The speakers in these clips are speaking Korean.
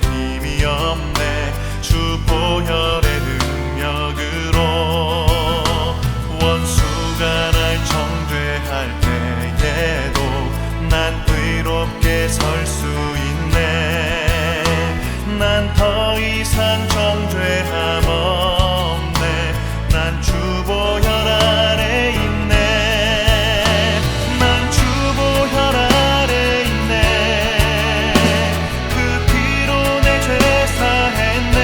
힘이 없네. 주 보혈의 능력으로 원수가 날 정죄할 때에도 난 의롭게 설 수 있네. 난 더 이상 정죄함 없네. 난 주 보혈 아래 있네. 난 주 보혈 아래 있네. 그 피로 내 죄 사했네.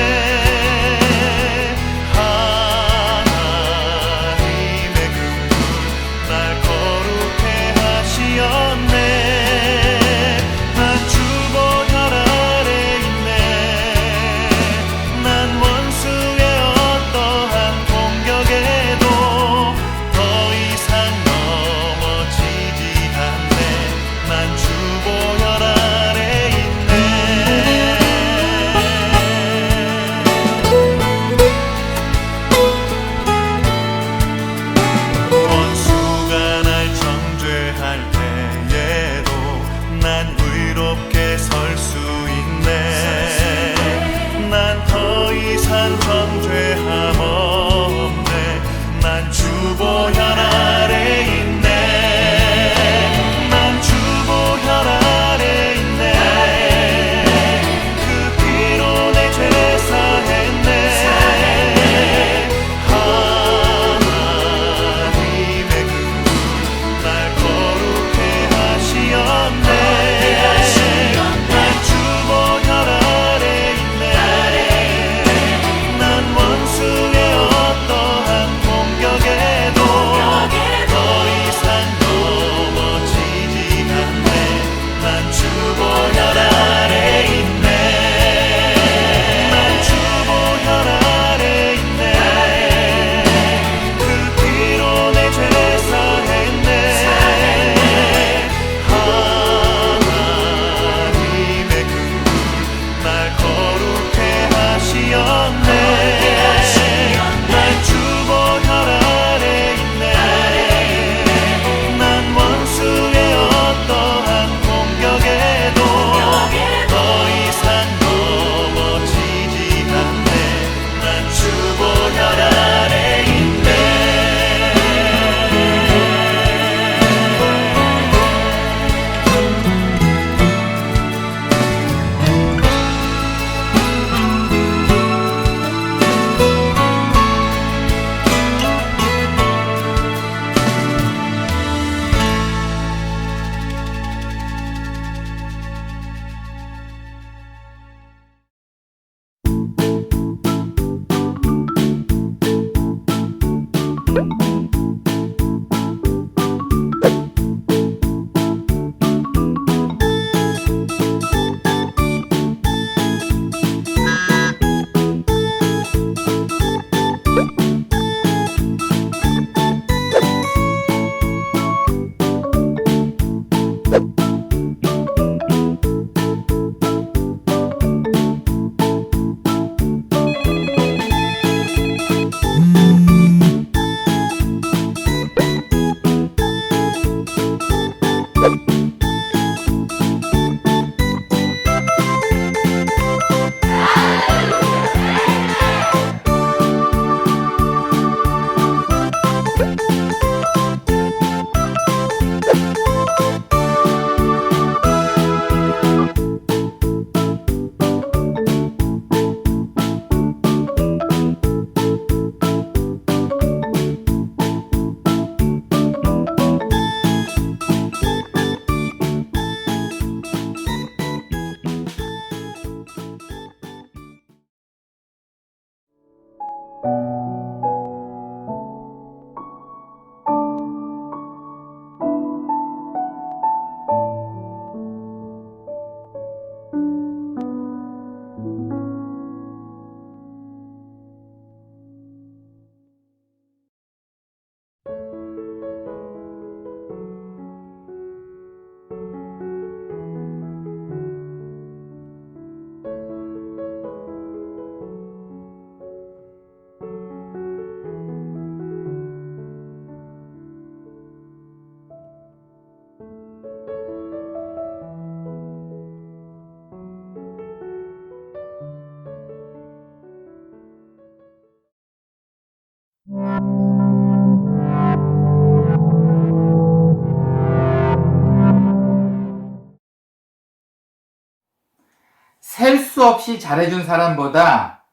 셀 수 없이 잘해준 사람보다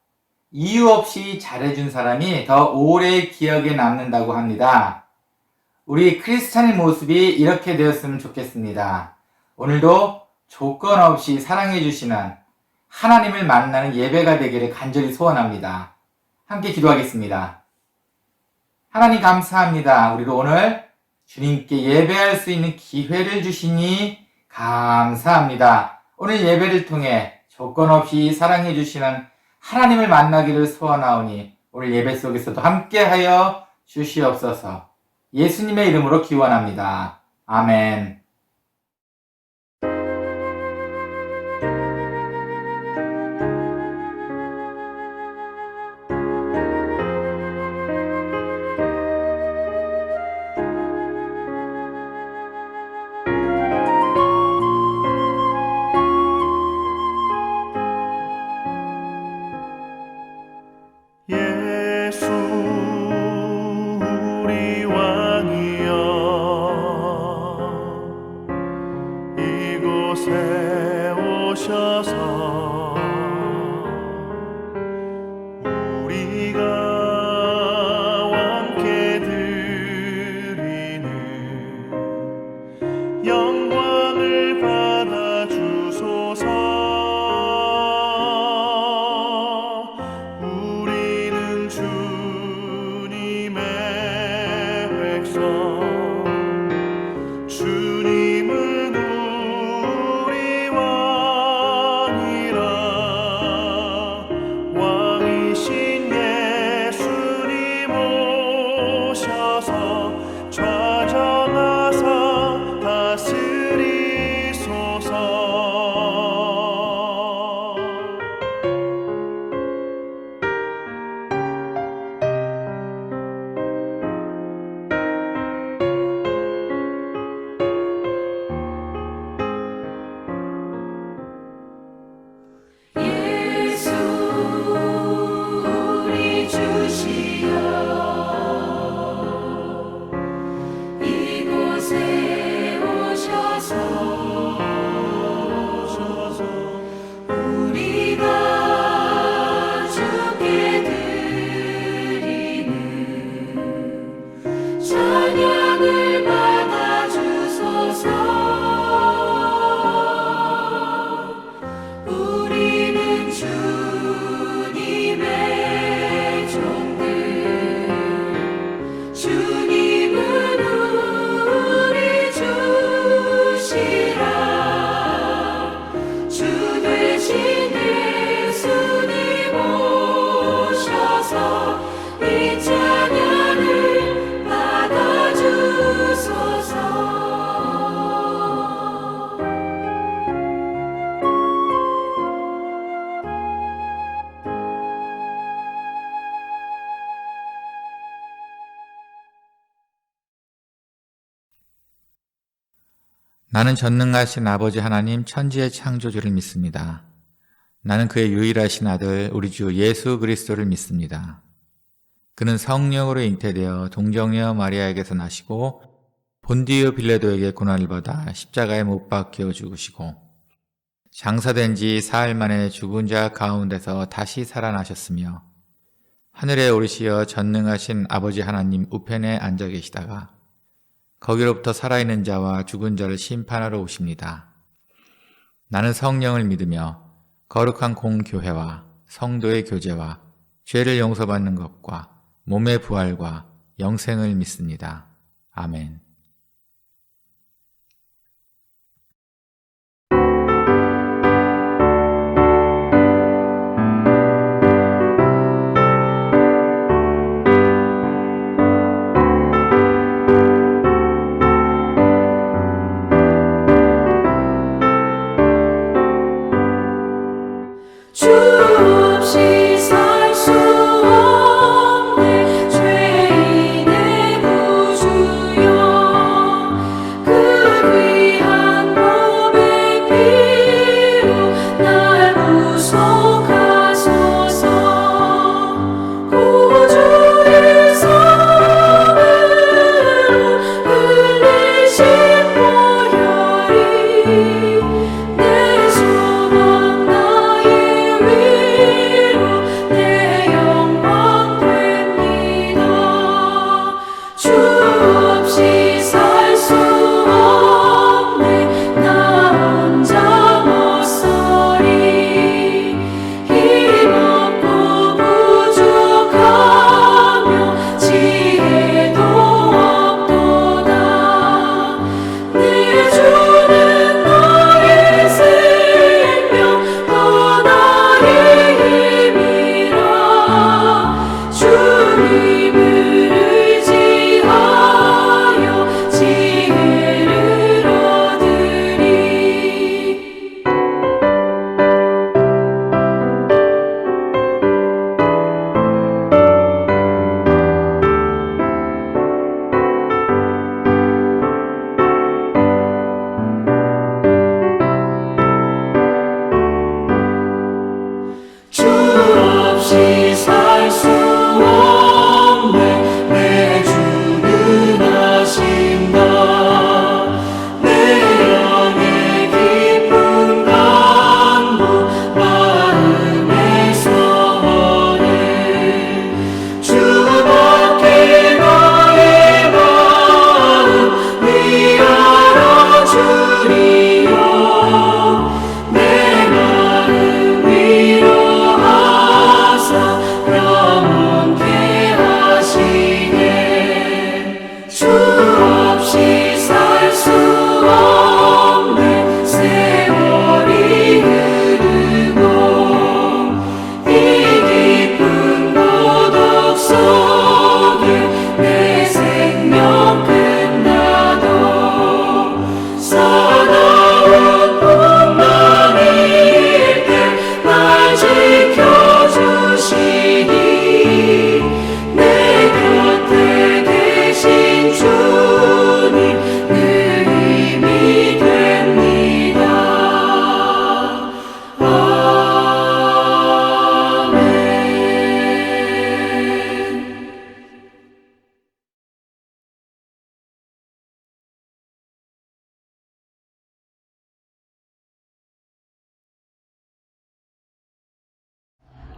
이유 없이 잘해준 사람이 더 오래 기억에 남는다고 합니다. 우리 크리스찬의 모습이 이렇게 되었으면 좋겠습니다. 오늘도 조건 없이 사랑해주시는 하나님을 만나는 예배가 되기를 간절히 소원합니다. 함께 기도하겠습니다. 하나님 감사합니다. 우리도 오늘 주님께 예배할 수 있는 기회를 주시니 감사합니다. 오늘 예배를 통해 조건 없이 사랑해 주시는 하나님을 만나기를 소원하오니 오늘 예배 속에서도 함께하여 주시옵소서. 예수님의 이름으로 기원합니다. 아멘. 예수 우리 왕이여 이곳에 오셔서 우리가 함께 드리는 영광을 받아 주소서. 주님은 우리 왕이라 왕이신 예수님 오셔서 좌정하사 다스리소서. 나는 전능하신 아버지 하나님 천지의 창조주를 믿습니다. 나는 그의 유일하신 아들 우리 주 예수 그리스도를 믿습니다. 그는 성령으로 잉태되어 동정녀 마리아에게서 나시고 본디오 빌라도에게 고난을 받아 십자가에 못 박혀 죽으시고 장사된 지 사흘 만에 죽은 자 가운데서 다시 살아나셨으며 하늘에 오르시어 전능하신 아버지 하나님 우편에 앉아 계시다가 거기로부터 살아있는 자와 죽은 자를 심판하러 오십니다. 나는 성령을 믿으며 거룩한 공교회와 성도의 교제와 죄를 용서받는 것과 몸의 부활과 영생을 믿습니다. 아멘. 주 없이 살 수 없네 죄인의 구주여 그 귀한 몸의 피로 날 구속하소서 구주의 성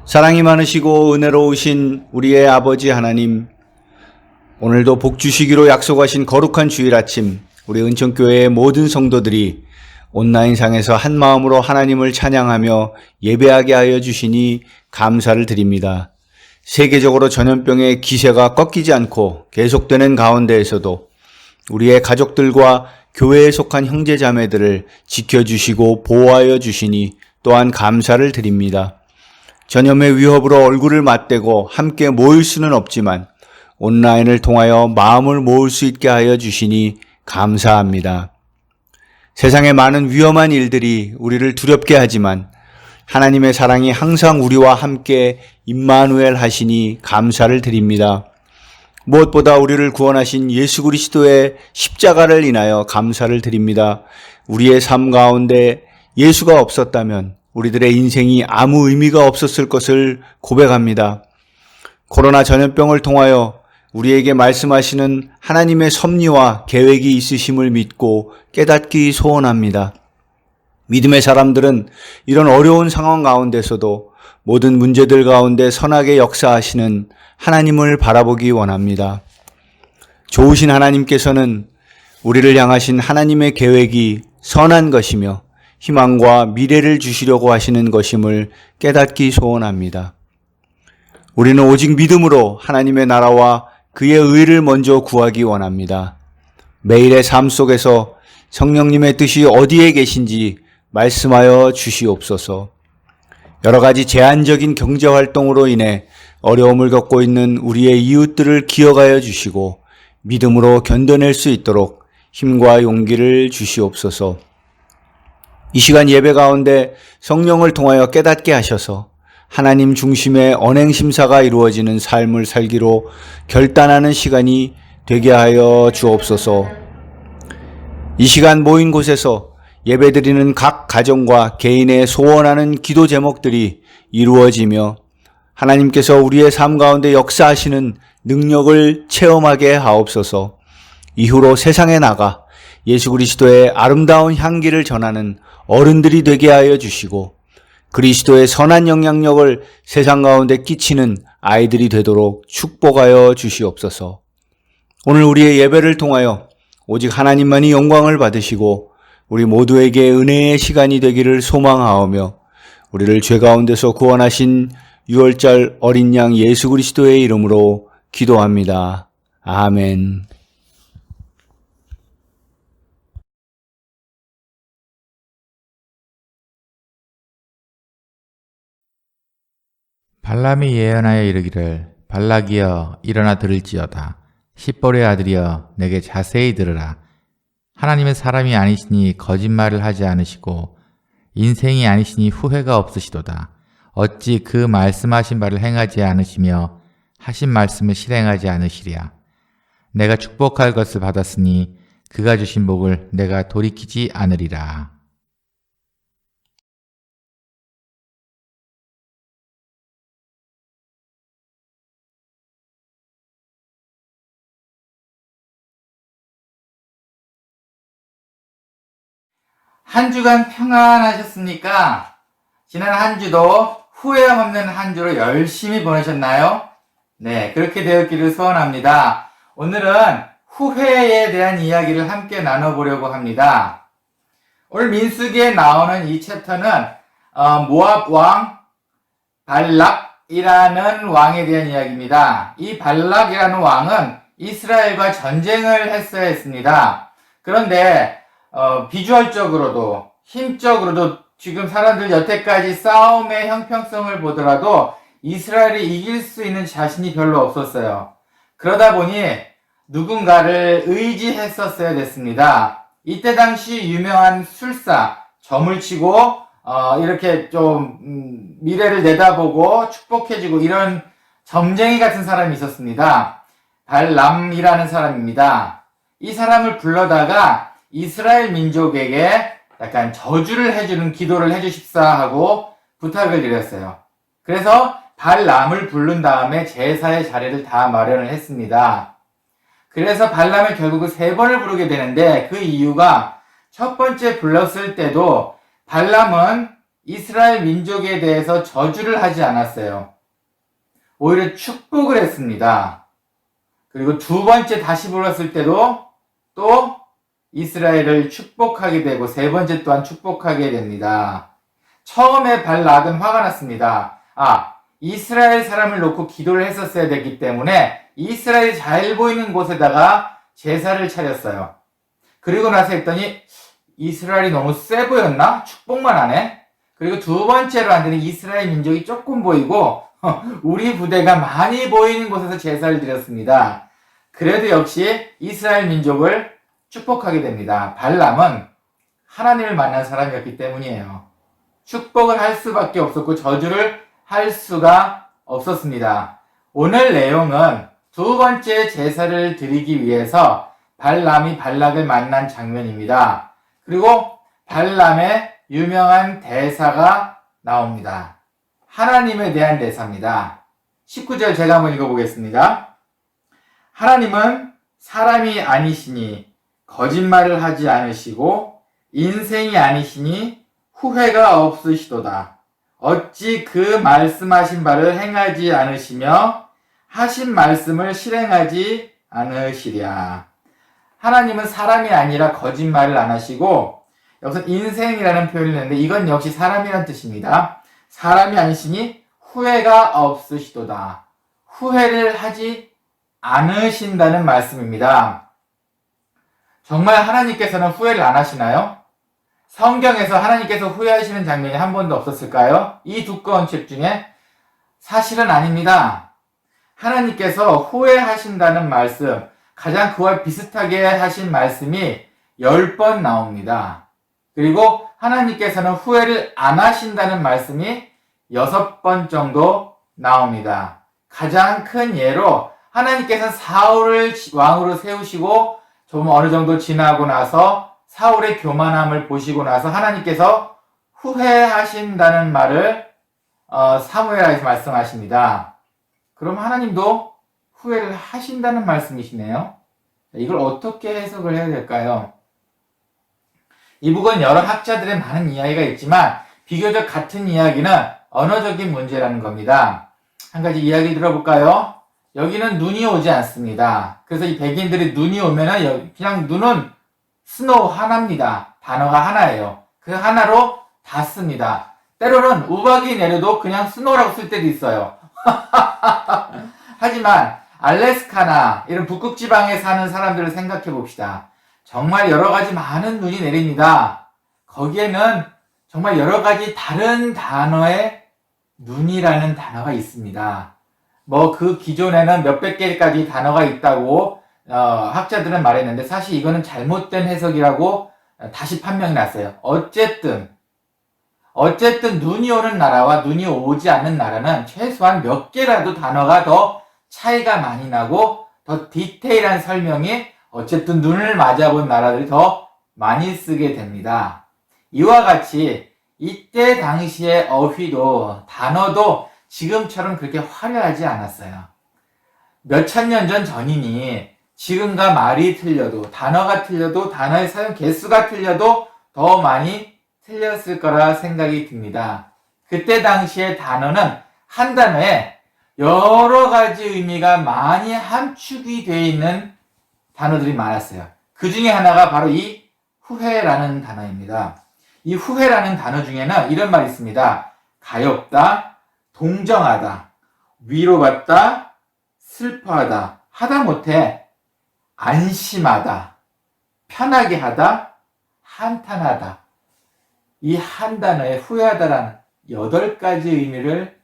사랑이 많으시고 은혜로우신 우리의 아버지 하나님, 오늘도 복 주시기로 약속하신 거룩한 주일 아침, 우리 은총교회의 모든 성도들이 온라인상에서 한 마음으로 하나님을 찬양하며 예배하게 하여 주시니 감사를 드립니다. 세계적으로 전염병의 기세가 꺾이지 않고 계속되는 가운데에서도 우리의 가족들과 교회에 속한 형제자매들을 지켜주시고 보호하여 주시니 또한 감사를 드립니다. 전염의 위협으로 얼굴을 맞대고 함께 모일 수는 없지만 온라인을 통하여 마음을 모을 수 있게 하여 주시니 감사합니다. 세상의 많은 위험한 일들이 우리를 두렵게 하지만 하나님의 사랑이 항상 우리와 함께 임마누엘 하시니 감사를 드립니다. 무엇보다 우리를 구원하신 예수 그리스도의 십자가를 인하여 감사를 드립니다. 우리의 삶 가운데 예수가 없었다면 우리들의 인생이 아무 의미가 없었을 것을 고백합니다. 코로나 전염병을 통하여 우리에게 말씀하시는 하나님의 섭리와 계획이 있으심을 믿고 깨닫기 소원합니다. 믿음의 사람들은 이런 어려운 상황 가운데서도 모든 문제들 가운데 선하게 역사하시는 하나님을 바라보기 원합니다. 좋으신 하나님께서는 우리를 향하신 하나님의 계획이 선한 것이며 희망과 미래를 주시려고 하시는 것임을 깨닫기 소원합니다. 우리는 오직 믿음으로 하나님의 나라와 그의 의를 먼저 구하기 원합니다. 매일의 삶 속에서 성령님의 뜻이 어디에 계신지 말씀하여 주시옵소서. 여러 가지 제한적인 경제활동으로 인해 어려움을 겪고 있는 우리의 이웃들을 기억하여 주시고 믿음으로 견뎌낼 수 있도록 힘과 용기를 주시옵소서. 이 시간 예배 가운데 성령을 통하여 깨닫게 하셔서 하나님 중심의 언행심사가 이루어지는 삶을 살기로 결단하는 시간이 되게 하여 주옵소서. 이 시간 모인 곳에서 예배드리는 각 가정과 개인의 소원하는 기도 제목들이 이루어지며 하나님께서 우리의 삶 가운데 역사하시는 능력을 체험하게 하옵소서. 이후로 세상에 나가 예수 그리스도의 아름다운 향기를 전하는 어른들이 되게 하여 주시고 그리스도의 선한 영향력을 세상 가운데 끼치는 아이들이 되도록 축복하여 주시옵소서. 오늘 우리의 예배를 통하여 오직 하나님만이 영광을 받으시고 우리 모두에게 은혜의 시간이 되기를 소망하오며 우리를 죄 가운데서 구원하신 유월절 어린 양 예수 그리스도의 이름으로 기도합니다. 아멘. 발람이 예언하여 이르기를 발락이여 일어나 들을지어다. 십볼의 아들이여 내게 자세히 들으라. 하나님은 사람이 아니시니 거짓말을 하지 않으시고 인생이 아니시니 후회가 없으시도다. 어찌 그 말씀하신 바를 행하지 않으시며 하신 말씀을 실행하지 않으시랴. 내가 축복할 것을 받았으니 그가 주신 복을 내가 돌이키지 않으리라. 한 주간 평안하셨습니까? 지난 한 주도 후회 없는 한 주로 열심히 보내셨나요? 네, 그렇게 되었기를 소원합니다. 오늘은 후회에 대한 이야기를 함께 나눠보려고 합니다. 오늘 민수기에 나오는 이 챕터는 모압 왕 발락이라는 왕에 대한 이야기입니다. 이 발락이라는 왕은 이스라엘과 전쟁을 했어야 했습니다. 그런데 비주얼적으로도 힘적으로도 지금 사람들 여태까지 싸움의 형평성을 보더라도 이스라엘이 이길 수 있는 자신이 별로 없었어요. 그러다 보니 누군가를 의지했었어야 됐습니다. 이때 당시 유명한 술사, 점을 치고 이렇게 좀 미래를 내다보고 축복해주고 이런 점쟁이 같은 사람이 있었습니다. 발람이라는 사람입니다. 이 사람을 불러다가 이스라엘 민족에게 약간 저주를 해주는 기도를 해주십사 하고 부탁을 드렸어요. 그래서 발람을 부른 다음에 제사의 자리를 다 마련을 했습니다. 그래서 발람을 결국 3번을 부르게 되는데 그 이유가 첫 번째 불렀을 때도 발람은 이스라엘 민족에 대해서 저주를 하지 않았어요. 오히려 축복을 했습니다. 그리고 두 번째 다시 불렀을 때도 또 이스라엘을 축복하게 되고 세 번째 또한 축복하게 됩니다. 처음에 발락은 화가 났습니다. 이스라엘 사람을 놓고 기도를 했었어야 됐기 때문에 이스라엘이 잘 보이는 곳에다가 제사를 차렸어요. 그리고 나서 했더니 이스라엘이 너무 세 보였나? 축복만 하네? 그리고 두 번째로 한 데는 이스라엘 민족이 조금 보이고 우리 부대가 많이 보이는 곳에서 제사를 드렸습니다. 그래도 역시 이스라엘 민족을 축복하게 됩니다. 발람은 하나님을 만난 사람이었기 때문이에요. 축복을 할 수밖에 없었고 저주를 할 수가 없었습니다. 오늘 내용은 두 번째 제사를 드리기 위해서 발람이 발락을 만난 장면입니다. 그리고 발람의 유명한 대사가 나옵니다. 하나님에 대한 대사입니다. 19절 제가 한번 읽어보겠습니다. 하나님은 사람이 아니시니 거짓말을 하지 않으시고 인생이 아니시니 후회가 없으시도다. 어찌 그 말씀하신 바를 행하지 않으시며 하신 말씀을 실행하지 않으시랴. 하나님은 사람이 아니라 거짓말을 안 하시고 여기서 인생이라는 표현을 했는데 이건 역시 사람이라는 뜻입니다. 사람이 아니시니 후회가 없으시도다. 후회를 하지 않으신다는 말씀입니다. 정말 하나님께서는 후회를 안 하시나요? 성경에서 하나님께서 후회하시는 장면이 한 번도 없었을까요? 이 두꺼운 책 중에 사실은 아닙니다. 하나님께서 후회하신다는 말씀, 가장 그와 비슷하게 하신 말씀이 10번 나옵니다. 그리고 하나님께서는 후회를 안 하신다는 말씀이 6번 정도 나옵니다. 가장 큰 예로 하나님께서 사울을 왕으로 세우시고 좀 어느 정도 지나고 나서 사울의 교만함을 보시고 나서 하나님께서 후회하신다는 말을 사무엘하에서 말씀하십니다. 그럼 하나님도 후회를 하신다는 말씀이시네요. 이걸 어떻게 해석을 해야 될까요? 이 부분 여러 학자들의 많은 이야기가 있지만 비교적 같은 이야기는 언어적인 문제라는 겁니다. 한 가지 이야기 들어볼까요? 여기는 눈이 오지 않습니다. 그래서 이 백인들이 눈이 오면은 그냥 눈은 스노우 하나입니다. 단어가 하나예요. 그 하나로 다 씁니다. 때로는 우박이 내려도 그냥 스노우라고 쓸 때도 있어요. 하지만 알래스카나 이런 북극 지방에 사는 사람들을 생각해 봅시다. 정말 여러 가지 많은 눈이 내립니다. 거기에는 정말 여러 가지 다른 단어의 눈이라는 단어가 있습니다. 그 기존에는 몇백 개까지 단어가 있다고 학자들은 말했는데 사실 이거는 잘못된 해석이라고 다시 판명이 났어요. 어쨌든 눈이 오는 나라와 눈이 오지 않는 나라는 최소한 몇 개라도 단어가 더 차이가 많이 나고 더 디테일한 설명이 어쨌든 눈을 맞아본 나라들이 더 많이 쓰게 됩니다. 이와 같이 이때 당시의 어휘도 단어도 지금처럼 그렇게 화려하지 않았어요. 몇천 년 전이니 지금과 말이 틀려도 단어가 틀려도 단어의 사용 개수가 틀려도 더 많이 틀렸을 거라 생각이 듭니다. 그때 당시의 단어는 한 단어에 여러 가지 의미가 많이 함축이 되어 있는 단어들이 많았어요. 그 중에 하나가 바로 이 후회라는 단어입니다. 이 후회라는 단어 중에는 이런 말이 있습니다. 가엾다, 동정하다, 위로받다, 슬퍼하다, 하다못해 안심하다, 편하게 하다, 한탄하다. 이 한 단어에 후회하다라는 8가지 의미를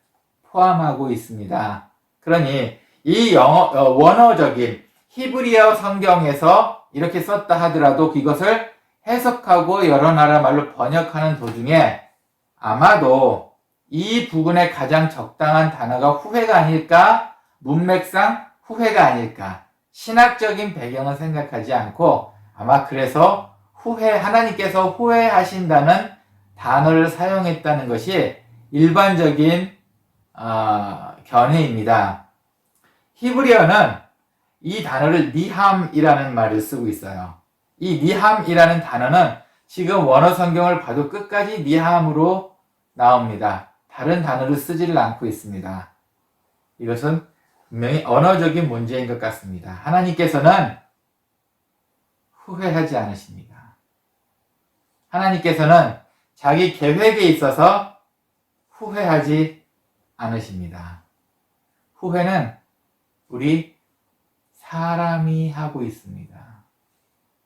포함하고 있습니다. 그러니 이 원어적인 히브리어 성경에서 이렇게 썼다 하더라도 이것을 해석하고 여러 나라 말로 번역하는 도중에 아마도 이 부분에 가장 적당한 단어가 후회가 아닐까, 문맥상 후회가 아닐까, 신학적인 배경은 생각하지 않고 아마 그래서 하나님께서 후회하신다는 단어를 사용했다는 것이 일반적인 견해입니다. 히브리어는 이 단어를 니함이라는 말을 쓰고 있어요. 이 니함이라는 단어는 지금 원어 성경을 봐도 끝까지 니함으로 나옵니다. 다른 단어를 쓰지를 않고 있습니다. 이것은 분명히 언어적인 문제인 것 같습니다. 하나님께서는 후회하지 않으십니다. 하나님께서는 자기 계획에 있어서 후회하지 않으십니다. 후회는 우리 사람이 하고 있습니다.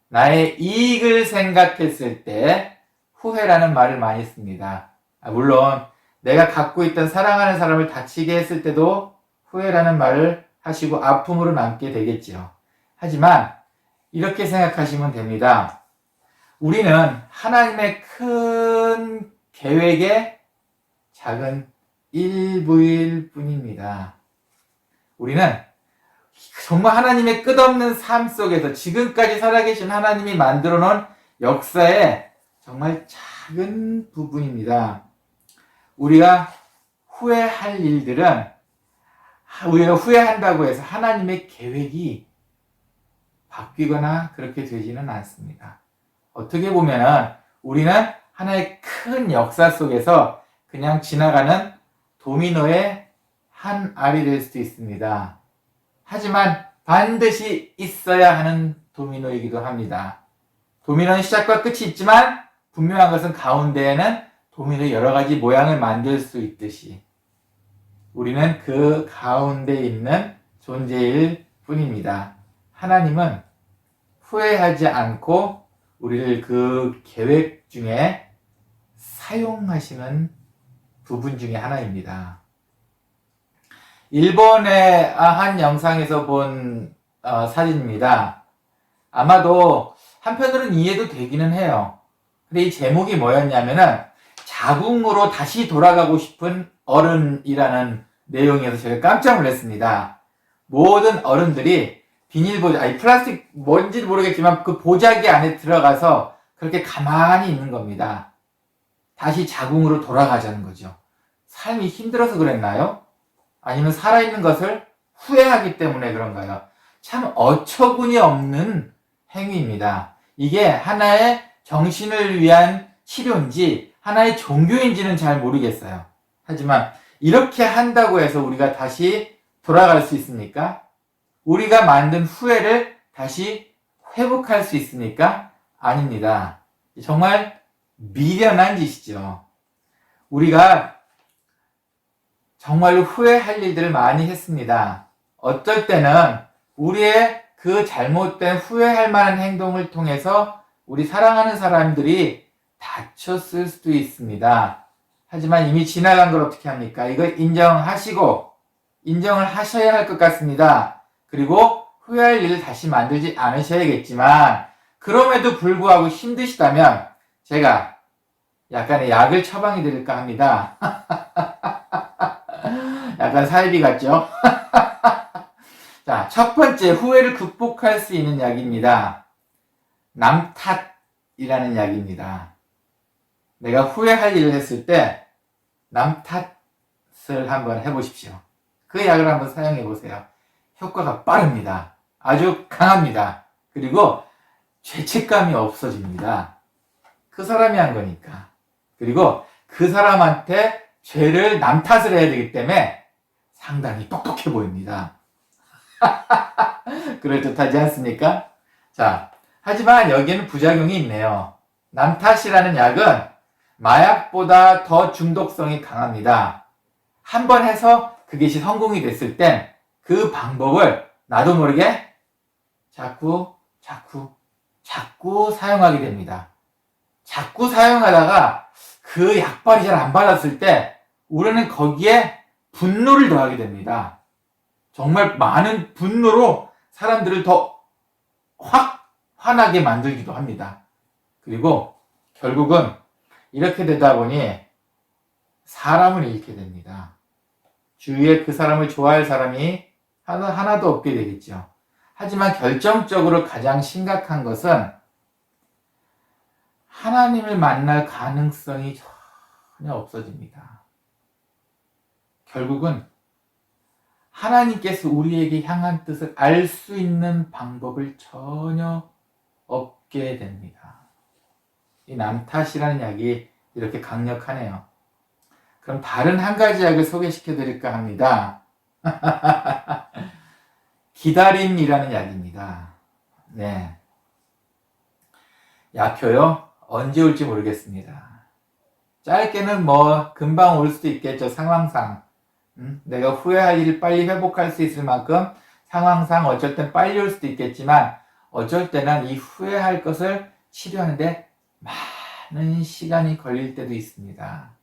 나의 이익을 생각했을 때 후회라는 말을 많이 씁니다. 물론 내가 갖고 있던 사랑하는 사람을 다치게 했을 때도 후회라는 말을 하시고 아픔으로 남게 되겠지요. 하지만 이렇게 생각하시면 됩니다. 우리는 하나님의 큰 계획의 작은 일부일 뿐입니다. 우리는 정말 하나님의 끝없는 삶 속에서 지금까지 살아계신 하나님이 만들어 놓은 역사의 정말 작은 부분입니다. 우리가 후회할 일들은 우리가 후회한다고 해서 하나님의 계획이 바뀌거나 그렇게 되지는 않습니다. 어떻게 보면 우리는 하나의 큰 역사 속에서 그냥 지나가는 도미노의 한 알이 될 수도 있습니다. 하지만 반드시 있어야 하는 도미노이기도 합니다. 도미노는 시작과 끝이 있지만 분명한 것은 가운데에는 도미노의 여러 가지 모양을 만들 수 있듯이 우리는 그 가운데 있는 존재일 뿐입니다. 하나님은 후회하지 않고 우리를 그 계획 중에 사용하시는 부분 중에 하나입니다. 일본의 한 영상에서 본 사진입니다. 아마도 한편으로는 이해도 되기는 해요. 근데 이 제목이 뭐였냐면은 자궁으로 다시 돌아가고 싶은 어른이라는 내용이어서 제가 깜짝 놀랐습니다. 모든 어른들이 플라스틱 뭔지 모르겠지만 그 보자기 안에 들어가서 그렇게 가만히 있는 겁니다. 다시 자궁으로 돌아가자는 거죠. 삶이 힘들어서 그랬나요? 아니면 살아있는 것을 후회하기 때문에 그런가요? 참 어처구니 없는 행위입니다. 이게 하나의 정신을 위한 치료인지 하나의 종교인지는 잘 모르겠어요. 하지만 이렇게 한다고 해서 우리가 다시 돌아갈 수 있습니까? 우리가 만든 후회를 다시 회복할 수 있습니까? 아닙니다. 정말 미련한 짓이죠. 우리가 정말로 후회할 일들을 많이 했습니다. 어쩔 때는 우리의 그 잘못된 후회할 만한 행동을 통해서 우리 사랑하는 사람들이 다쳤을 수도 있습니다. 하지만 이미 지나간 걸 어떻게 합니까? 이걸 인정하시고 인정을 하셔야 할 것 같습니다. 그리고 후회할 일을 다시 만들지 않으셔야겠지만 그럼에도 불구하고 힘드시다면 제가 약간의 약을 처방해 드릴까 합니다. 약간 사이비 같죠? 자, 첫 번째 후회를 극복할 수 있는 약입니다. 남 탓이라는 약입니다. 내가 후회할 일을 했을 때 남 탓을 한번 해보십시오. 그 약을 한번 사용해 보세요. 효과가 빠릅니다. 아주 강합니다. 그리고 죄책감이 없어집니다. 그 사람이 한 거니까. 그리고 그 사람한테 죄를 남 탓을 해야 되기 때문에 상당히 똑똑해 보입니다. 그럴듯하지 않습니까? 자, 하지만 여기에는 부작용이 있네요. 남 탓이라는 약은 마약보다 더 중독성이 강합니다. 한 번 해서 그것이 성공이 됐을 땐 그 방법을 나도 모르게 자꾸 사용하게 됩니다. 자꾸 사용하다가 그 약발이 잘 안 받았을 때 우리는 거기에 분노를 더하게 됩니다. 정말 많은 분노로 사람들을 더 확 화나게 만들기도 합니다. 그리고 결국은 이렇게 되다 보니 사람을 잃게 됩니다. 주위에 그 사람을 좋아할 사람이 하나도 없게 되겠죠. 하지만 결정적으로 가장 심각한 것은 하나님을 만날 가능성이 전혀 없어집니다. 결국은 하나님께서 우리에게 향한 뜻을 알 수 있는 방법을 전혀 없게 됩니다. 이 남 탓이라는 약이 이렇게 강력하네요. 그럼 다른 한 가지 약을 소개시켜 드릴까 합니다. 기다림이라는 약입니다. 네. 약효요? 언제 올지 모르겠습니다. 짧게는 뭐 금방 올 수도 있겠죠. 상황상. 내가 후회할 일을 빨리 회복할 수 있을 만큼 상황상 어쩔 땐 빨리 올 수도 있겠지만 어쩔 때는 이 후회할 것을 치료하는데 많은 시간이 걸릴 때도 있습니다.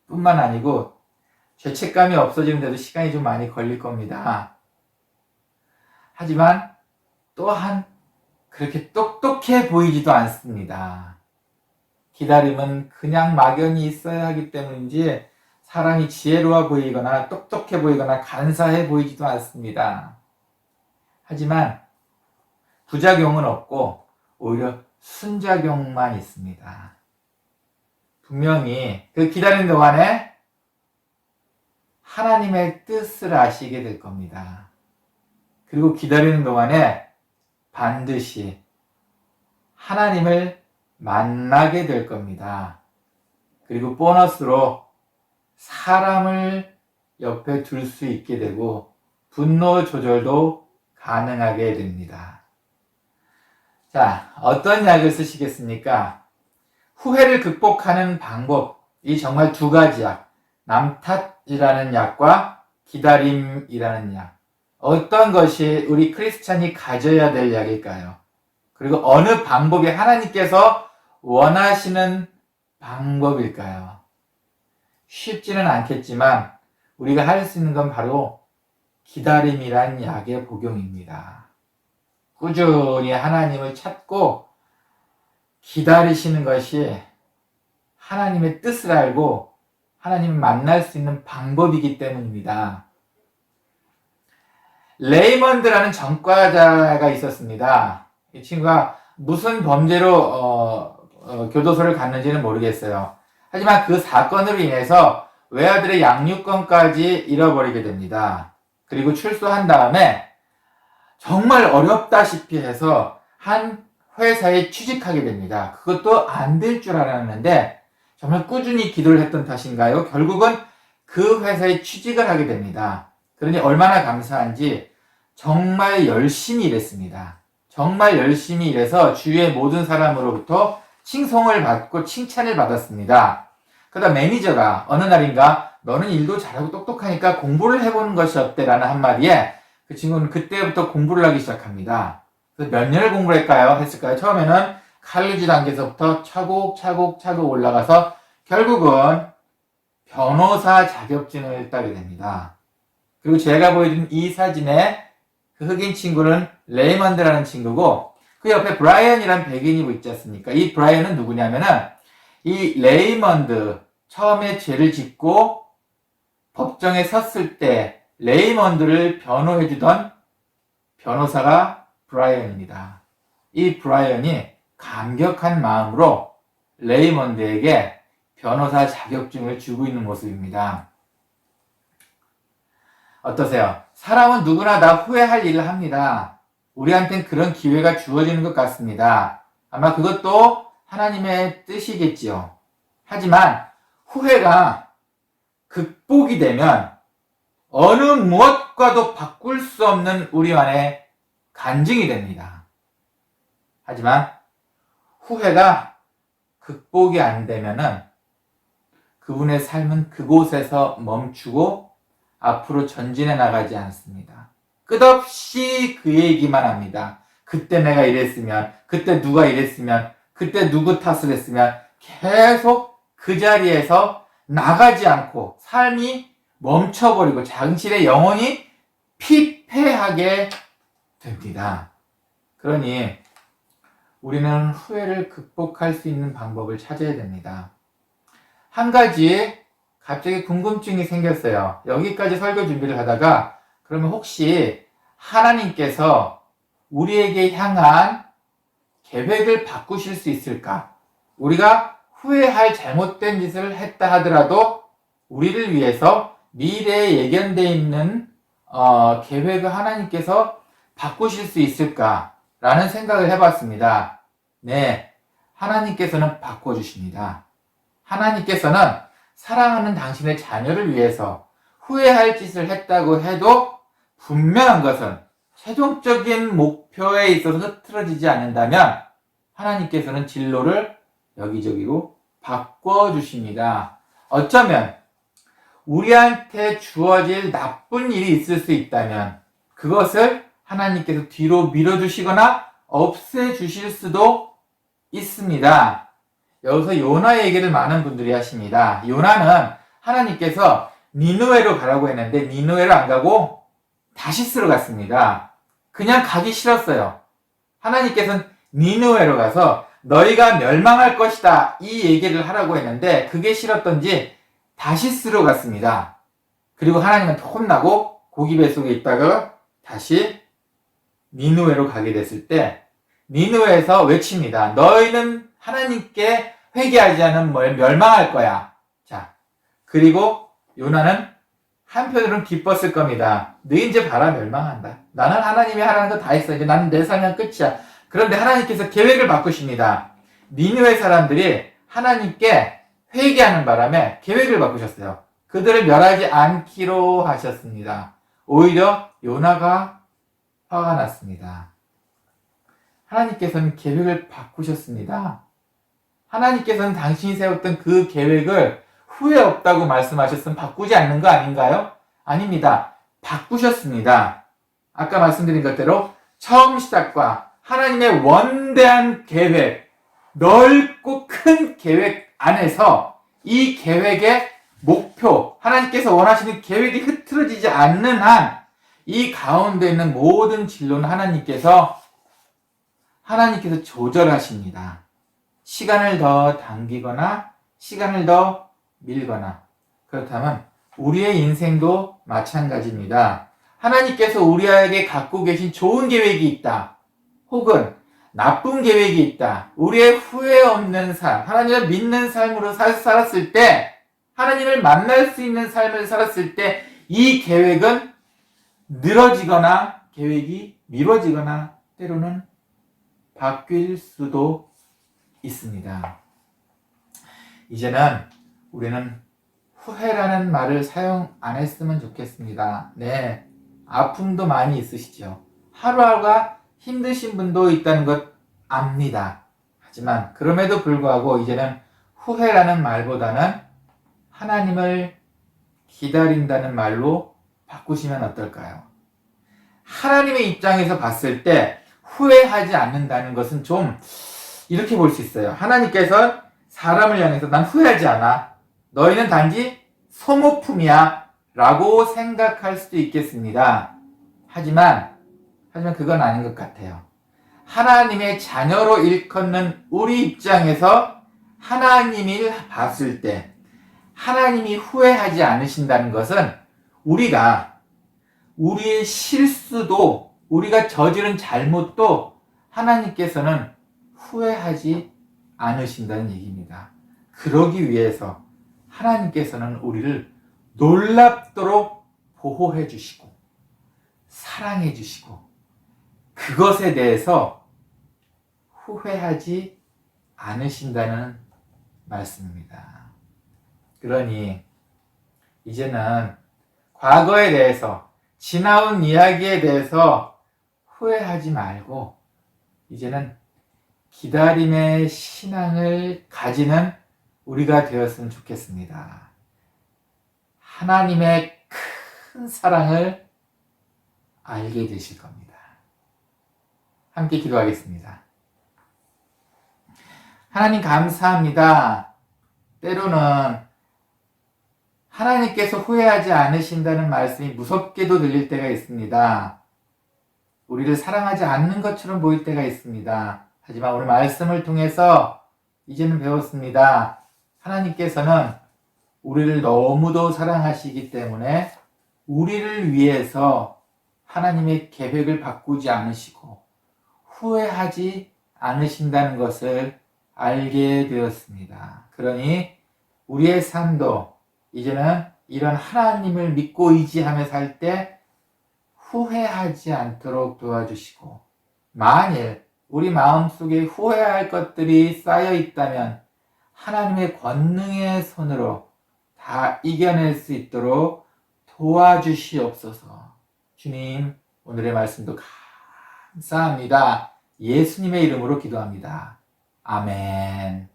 뿐만 아니고 죄책감이 없어지는데도 시간이 좀 많이 걸릴 겁니다. 하지만 또한 그렇게 똑똑해 보이지도 않습니다. 기다림은 그냥 막연히 있어야 하기 때문인지 사람이 지혜로워 보이거나 똑똑해 보이거나 간사해 보이지도 않습니다. 하지만 부작용은 없고 오히려 순작용만 있습니다. 분명히 그 기다리는 동안에 하나님의 뜻을 아시게 될 겁니다. 그리고 기다리는 동안에 반드시 하나님을 만나게 될 겁니다. 그리고 보너스로 사람을 옆에 둘 수 있게 되고 분노 조절도 가능하게 됩니다. 자, 어떤 약을 쓰시겠습니까? 후회를 극복하는 방법이 정말 두 가지 약. 남탓이라는 약과 기다림이라는 약. 어떤 것이 우리 크리스찬이 가져야 될 약일까요? 그리고 어느 방법이 하나님께서 원하시는 방법일까요? 쉽지는 않겠지만 우리가 할 수 있는 건 바로 기다림이란 약의 복용입니다. 꾸준히 하나님을 찾고 기다리시는 것이 하나님의 뜻을 알고 하나님을 만날 수 있는 방법이기 때문입니다. 레이먼드라는 전과자가 있었습니다. 이 친구가 무슨 범죄로 교도소를 갔는지는 모르겠어요. 하지만 그 사건으로 인해서 외아들의 양육권까지 잃어버리게 됩니다. 그리고 출소한 다음에 정말 어렵다시피 해서 한 회사에 취직하게 됩니다. 그것도 안 될 줄 알았는데 정말 꾸준히 기도를 했던 탓인가요? 결국은 그 회사에 취직을 하게 됩니다. 그러니 얼마나 감사한지 정말 열심히 일했습니다. 정말 열심히 일해서 주위의 모든 사람으로부터 칭송을 받고 칭찬을 받았습니다. 그러다 매니저가 어느 날인가 너는 일도 잘하고 똑똑하니까 공부를 해보는 것이 어때? 라는 한마디에 그 친구는 그때부터 공부를 하기 시작합니다. 그래서 몇 년을 공부를 했을까요? 처음에는 칼리지 단계에서부터 차곡차곡 올라가서 결국은 변호사 자격증을 따게 됩니다. 그리고 제가 보여드린 이 사진에 그 흑인 친구는 레이먼드라는 친구고 그 옆에 브라이언이라는 백인이 있지 않습니까? 이 브라이언은 누구냐면은 이 레이먼드 처음에 죄를 짓고 법정에 섰을 때 레이먼드를 변호해주던 변호사가 브라이언입니다. 이 브라이언이 감격한 마음으로 레이먼드에게 변호사 자격증을 주고 있는 모습입니다. 어떠세요? 사람은 누구나 다 후회할 일을 합니다. 우리한테는 그런 기회가 주어지는 것 같습니다. 아마 그것도 하나님의 뜻이겠지요. 하지만 후회가 극복이 되면 어느 무엇과도 바꿀 수 없는 우리 안에 간증이 됩니다. 하지만 후회가 극복이 안 되면은 그분의 삶은 그곳에서 멈추고 앞으로 전진해 나가지 않습니다. 끝없이 그 얘기만 합니다. 그때 내가 이랬으면, 그때 누가 이랬으면, 그때 누구 탓을 했으면 계속 그 자리에서 나가지 않고 삶이 멈춰버리고 당신의 영혼이 피폐하게 됩니다. 그러니 우리는 후회를 극복할 수 있는 방법을 찾아야 됩니다. 한 가지 갑자기 궁금증이 생겼어요. 여기까지 설교 준비를 하다가 그러면 혹시 하나님께서 우리에게 향한 계획을 바꾸실 수 있을까? 우리가 후회할 잘못된 짓을 했다 하더라도 우리를 위해서 미래에 예견되어 있는 계획을 하나님께서 바꾸실 수 있을까라는 생각을 해봤습니다. 네, 하나님께서는 바꿔주십니다. 하나님께서는 사랑하는 당신의 자녀를 위해서 후회할 짓을 했다고 해도 분명한 것은 최종적인 목표에 있어서 흐트러지지 않는다면 하나님께서는 진로를 여기저기로 바꿔주십니다. 어쩌면 우리한테 주어질 나쁜 일이 있을 수 있다면 그것을 하나님께서 뒤로 밀어주시거나 없애주실 수도 있습니다. 여기서 요나 얘기를 많은 분들이 하십니다. 요나는 하나님께서 니느웨로 가라고 했는데 니느웨로 안 가고 다시스로 갔습니다. 그냥 가기 싫었어요. 하나님께서는 니느웨로 가서 너희가 멸망할 것이다 이 얘기를 하라고 했는데 그게 싫었던지 다시스로 갔습니다. 그리고 하나님은 혼나고 고기 뱃속에 있다가 다시 니느웨로 가게 됐을 때 니느웨에서 외칩니다. 너희는 하나님께 회개하지 않으면 멸망할 거야. 자, 그리고 요나는 한편으로는 기뻤을 겁니다. 너희 이제 봐라 멸망한다. 나는 하나님이 하라는 거 다 했어. 이제 나는 내 삶은 끝이야. 그런데 하나님께서 계획을 바꾸십니다. 니느웨 사람들이 하나님께 회개하는 바람에 계획을 바꾸셨어요. 그들을 멸하지 않기로 하셨습니다. 오히려 요나가 화가 났습니다. 하나님께서는 계획을 바꾸셨습니다. 하나님께서는 당신이 세웠던 그 계획을 후회 없다고 말씀하셨으면 바꾸지 않는 거 아닌가요? 아닙니다. 바꾸셨습니다. 아까 말씀드린 것대로 처음 시작과 하나님의 원대한 계획, 넓고 큰 계획 안에서 이 계획의 목표, 하나님께서 원하시는 계획이 흐트러지지 않는 한 이 가운데 있는 모든 진로는 하나님께서 조절하십니다. 시간을 더 당기거나 시간을 더 밀거나. 그렇다면 우리의 인생도 마찬가지입니다. 하나님께서 우리에게 갖고 계신 좋은 계획이 있다. 혹은 나쁜 계획이 있다. 우리의 후회 없는 삶, 하나님을 믿는 삶으로 살았을 때, 하나님을 만날 수 있는 삶을 살았을 때 이 계획은 늘어지거나 계획이 미뤄지거나 때로는 바뀔 수도 있습니다. 이제는 우리는 후회라는 말을 사용 안 했으면 좋겠습니다. 네, 아픔도 많이 있으시죠. 하루하루가 힘드신 분도 있다는 것 압니다. 하지만 그럼에도 불구하고 이제는 후회라는 말보다는 하나님을 기다린다는 말로 바꾸시면 어떨까요? 하나님의 입장에서 봤을 때 후회하지 않는다는 것은 좀 이렇게 볼 수 있어요. 하나님께서 사람을 향해서 난 후회하지 않아. 너희는 단지 소모품이야 라고 생각할 수도 있겠습니다. 하지만 그건 아닌 것 같아요. 하나님의 자녀로 일컫는 우리 입장에서 하나님이 봤을 때 하나님이 후회하지 않으신다는 것은 우리가 우리의 실수도 우리가 저지른 잘못도 하나님께서는 후회하지 않으신다는 얘기입니다. 그러기 위해서 하나님께서는 우리를 놀랍도록 보호해 주시고 사랑해 주시고 그것에 대해서 후회하지 않으신다는 말씀입니다. 그러니 이제는 과거에 대해서 지나온 이야기에 대해서 후회하지 말고 이제는 기다림의 신앙을 가지는 우리가 되었으면 좋겠습니다. 하나님의 큰 사랑을 알게 되실 겁니다. 함께 기도하겠습니다. 하나님 감사합니다. 때로는 하나님께서 후회하지 않으신다는 말씀이 무섭게도 들릴 때가 있습니다. 우리를 사랑하지 않는 것처럼 보일 때가 있습니다. 하지만 오늘 말씀을 통해서 이제는 배웠습니다. 하나님께서는 우리를 너무도 사랑하시기 때문에 우리를 위해서 하나님의 계획을 바꾸지 않으시고 후회하지 않으신다는 것을 알게 되었습니다. 그러니 우리의 삶도 이제는 이런 하나님을 믿고 의지하며 살 때 후회하지 않도록 도와주시고 만일 우리 마음속에 후회할 것들이 쌓여 있다면 하나님의 권능의 손으로 다 이겨낼 수 있도록 도와주시옵소서. 주님, 오늘의 말씀도 감사합니다. 예수님의 이름으로 기도합니다. 아멘.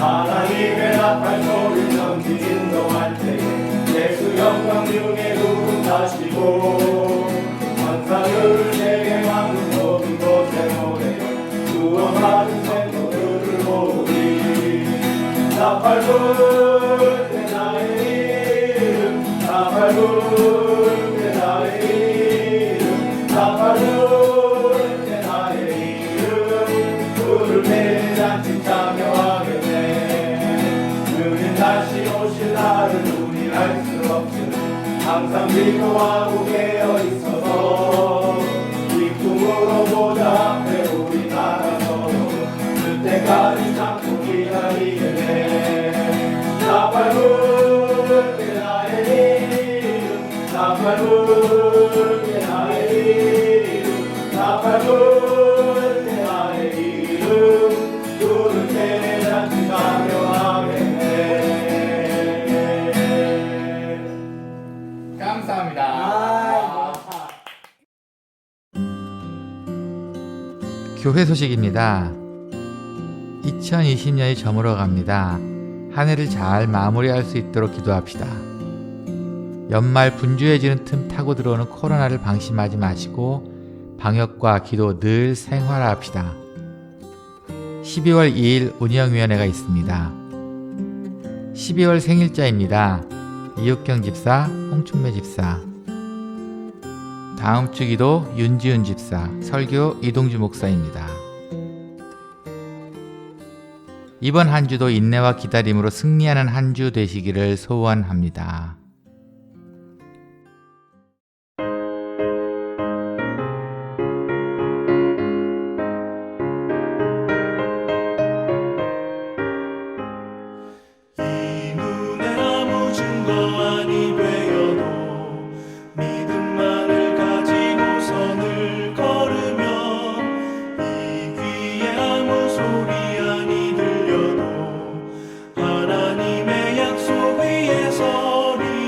하나님의 나팔 소리 전기 인도할 때에 예수 영광 중에 누군가시고 천사들을 세계 만국 모든 곳에 노래요 구원받은 성도들을 모으리 나팔 불 때 나의 이름 나팔 불 때 나의 이름 나팔 불 때 나의 이름 불을 대잔치 참여하게 다시 오실 날을 우리 알 수 없음 항상 기도하고 깨어 있어서 기쁨으로 보좌 앞에 우리 나가서 그때까지 참고 기다리게 돼 나팔 불 때 나의 이름 나팔 불 때 나의 이름 나팔 불 때 나의 이름 불을 대잔치 참여하게 교회 소식입니다. 2020년이 저물어 갑니다. 한 해를 잘 마무리할 수 있도록 기도합시다. 연말 분주해지는 틈 타고 들어오는 코로나를 방심하지 마시고 방역과 기도 늘 생활합시다. 12월 2일 운영위원회가 있습니다. 12월 생일자입니다. 이육경 집사, 홍춘매 집사. 다음 주 기도 윤지은 집사, 설교 이동주 목사입니다. 이번 한 주도 인내와 기다림으로 승리하는 한 주 되시기를 소원합니다. 이 눈에 아무 증거 아니 되어도 믿음만을 가지고 선을 걸으면 이 귀에 아무 소리 아니 들려도 하나님의 약속 위에 서리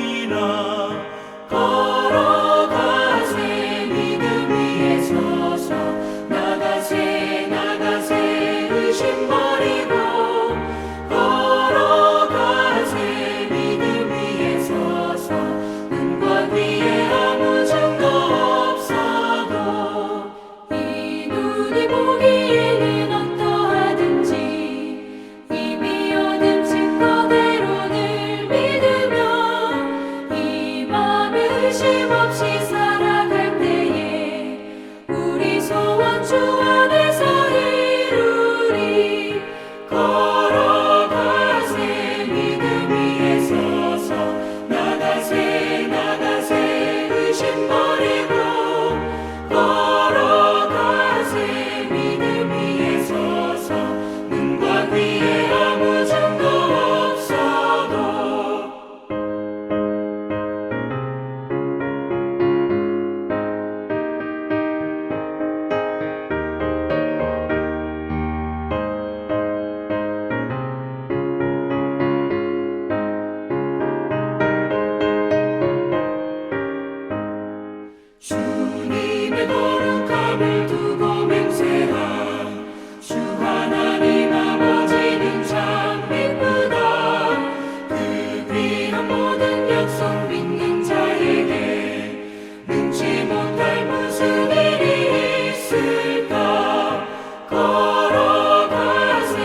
귀한 모든 약속 믿는 자에게 능치 못할 무슨 일이 있을까 걸어가세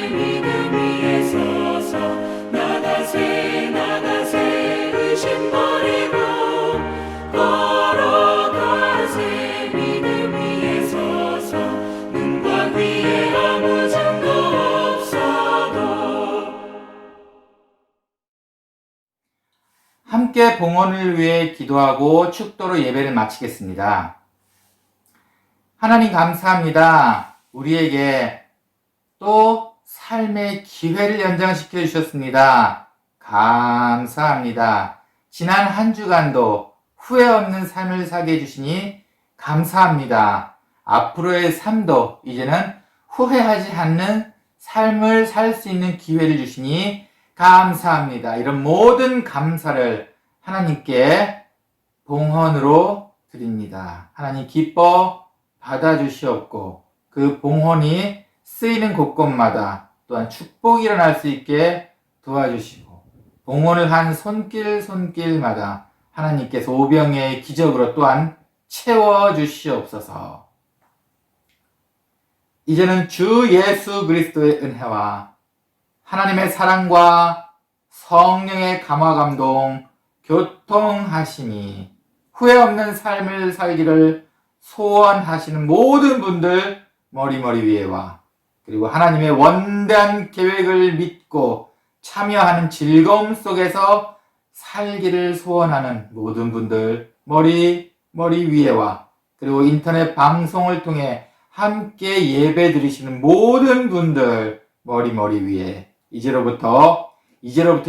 믿음 위에 서서 나가세 나가세 의심 버리고 걸어가세 믿음 위에 서서 눈과 귀에 아무 증거 없어도 함께 봉헌을 위해 기도하고 축도로 예배를 마치겠습니다. 하나님 감사합니다. 우리에게 또 삶의 기회를 연장시켜 주셨습니다. 감사합니다. 지난 한 주간도 후회 없는 삶을 살게 해주시니 감사합니다. 앞으로의 삶도 이제는 후회하지 않는 삶을 살 수 있는 기회를 주시니 감사합니다. 이런 모든 감사를 하나님께 봉헌으로 드립니다. 하나님 기뻐 받아주시옵고 그 봉헌이 쓰이는 곳곳마다 또한 축복이 일어날 수 있게 도와주시고 봉헌을 한 손길마다 하나님께서 오병의 기적으로 또한 채워주시옵소서. 이제는 주 예수 그리스도의 은혜와 하나님의 사랑과 성령의 감화 감동, 교통하심이 후회 없는 삶을 살기를 소원하시는 모든 분들 머리 위에와 그리고 하나님의 원대한 계획을 믿고 참여하는 즐거움 속에서 살기를 소원하는 모든 분들 머리 위에와 그리고 인터넷 방송을 통해 함께 예배 드리시는 모든 분들 머리 위에 이제로부터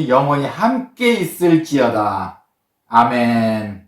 영원히 함께 있을지어다. 아멘.